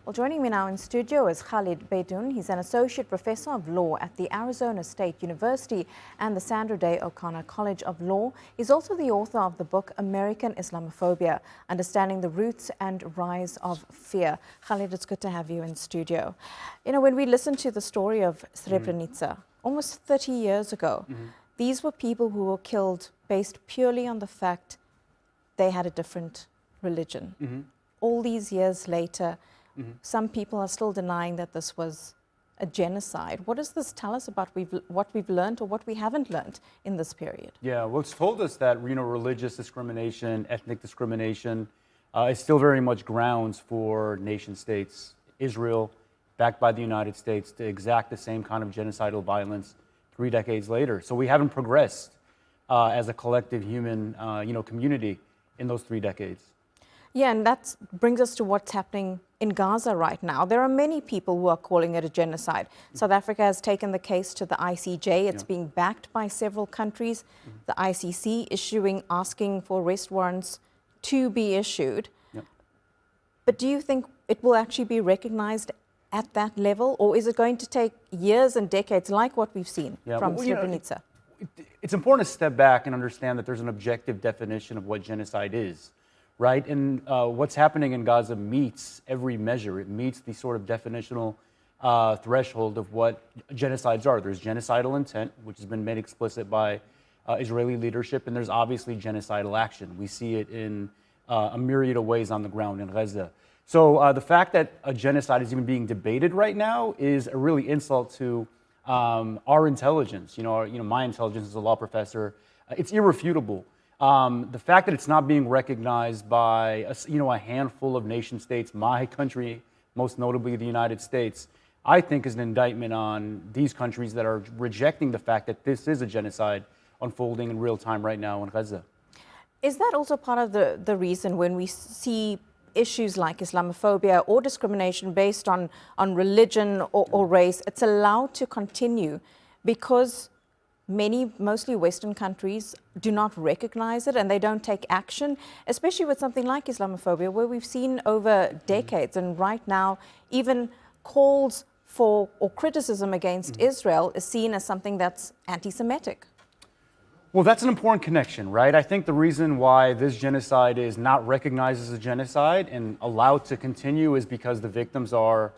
Well, joining me now in studio is Khaled Beydoun. He's an associate professor of law at the Arizona State University and the Sandra Day O'Connor College of Law. He's also the author of the book American Islamophobia, Understanding the Roots and Rise of Fear. Khaled, it's good to have you in studio. You know, when we listen to the story of Srebrenica, almost 30 years ago, these were people who were killed based purely on the fact they had a different religion. All these years later, some people are still denying that this was a genocide. What does this tell us about what we've learned or what we haven't learned in this period? Yeah, well, it's told us that religious discrimination, ethnic discrimination, is still very much grounds for nation states. Israel, backed by the United States, to exact the same kind of genocidal violence 3 decades later. So we haven't progressed as a collective human, community in those 3 decades. Yeah, and that brings us to what's happening in Gaza right now. There are many people who are calling it a genocide. South Africa has taken the case to the ICJ. It's being backed by several countries. The ICC asking for arrest warrants to be issued. But do you think it will actually be recognized at that level, or is it going to take years and decades like what we've seen from Srebrenica? It's important to step back and understand that there's an objective definition of what genocide is. Right, and what's happening in Gaza meets every measure. It meets the sort of definitional threshold of what genocides are. There's genocidal intent, which has been made explicit by Israeli leadership, and there's obviously genocidal action. We see it in a myriad of ways on the ground in Gaza. So the fact that a genocide is even being debated right now is a really insult to our intelligence. My intelligence as a law professor, it's irrefutable. The fact that it's not being recognized by a handful of nation states, my country, most notably the United States, I think is an indictment on these countries that are rejecting the fact that this is a genocide unfolding in real time right now in Gaza. Is that also part of the reason when we see issues like Islamophobia or discrimination based on religion or race, it's allowed to continue because mostly Western countries do not recognize it and they don't take action, especially with something like Islamophobia, where we've seen over decades and right now even calls for or criticism against Israel is seen as something that's anti-Semitic. Well, that's an important connection, right? I think the reason why this genocide is not recognized as a genocide and allowed to continue is because the victims are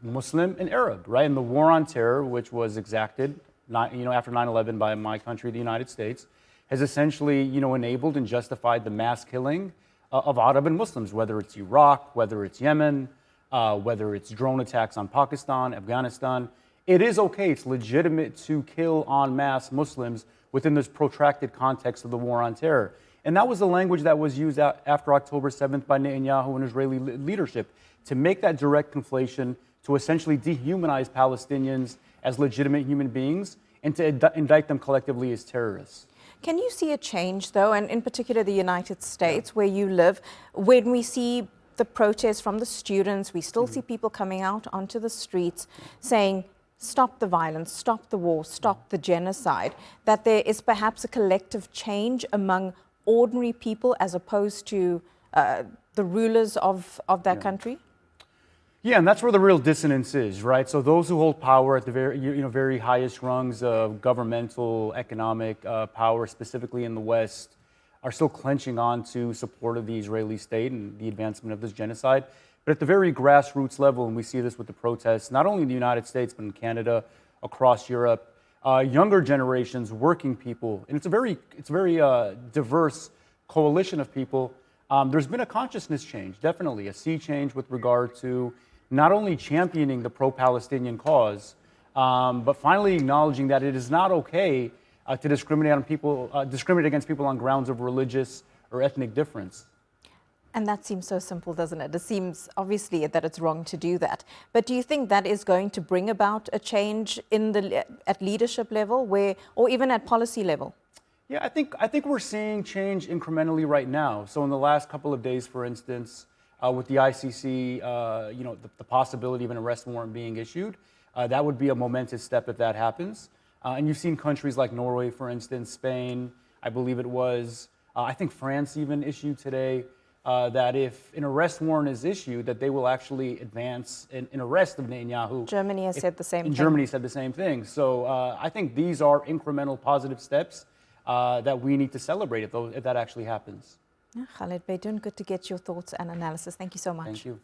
Muslim and Arab, right? And the war on terror, which was exacted after 9/11 by my country, the United States, has essentially, enabled and justified the mass killing of Arab and Muslims, whether it's Iraq, whether it's Yemen, whether it's drone attacks on Pakistan, Afghanistan. It is okay, it's legitimate to kill en masse Muslims within this protracted context of the war on terror. And that was the language that was used after October 7th by Netanyahu and Israeli leadership to make that direct conflation, to essentially dehumanize Palestinians as legitimate human beings and to indict them collectively as terrorists. Can you see a change, though, and in particular the United States, where you live, when we see the protests from the students, we still see people coming out onto the streets saying, stop the violence, stop the war, stop the genocide, that there is perhaps a collective change among ordinary people as opposed to the rulers of that country? Yeah, and that's where the real dissonance is, right? So those who hold power at the very highest rungs of governmental, economic power, specifically in the West, are still clenching on to support of the Israeli state and the advancement of this genocide. But at the very grassroots level, and we see this with the protests, not only in the United States, but in Canada, across Europe, younger generations, working people, and it's a very diverse coalition of people. There's been a consciousness change, definitely, a sea change with regard to not only championing the pro-Palestinian cause, but finally acknowledging that it is not okay to discriminate against people on grounds of religious or ethnic difference. And that seems so simple, doesn't it? It seems obviously that it's wrong to do that. But do you think that is going to bring about a change at leadership level, or even at policy level? Yeah, I think we're seeing change incrementally right now. So in the last couple of days, for instance, with the ICC, the possibility of an arrest warrant being issued, that would be a momentous step if that happens. And you've seen countries like Norway, for instance, Spain, I believe it was, I think France even issued today that if an arrest warrant is issued, that they will actually advance an arrest of Netanyahu. Germany has said the same thing. Germany said the same thing. So I think these are incremental positive steps that we need to celebrate if that actually happens. Khaled Beydoun, good to get your thoughts and analysis. Thank you so much. Thank you.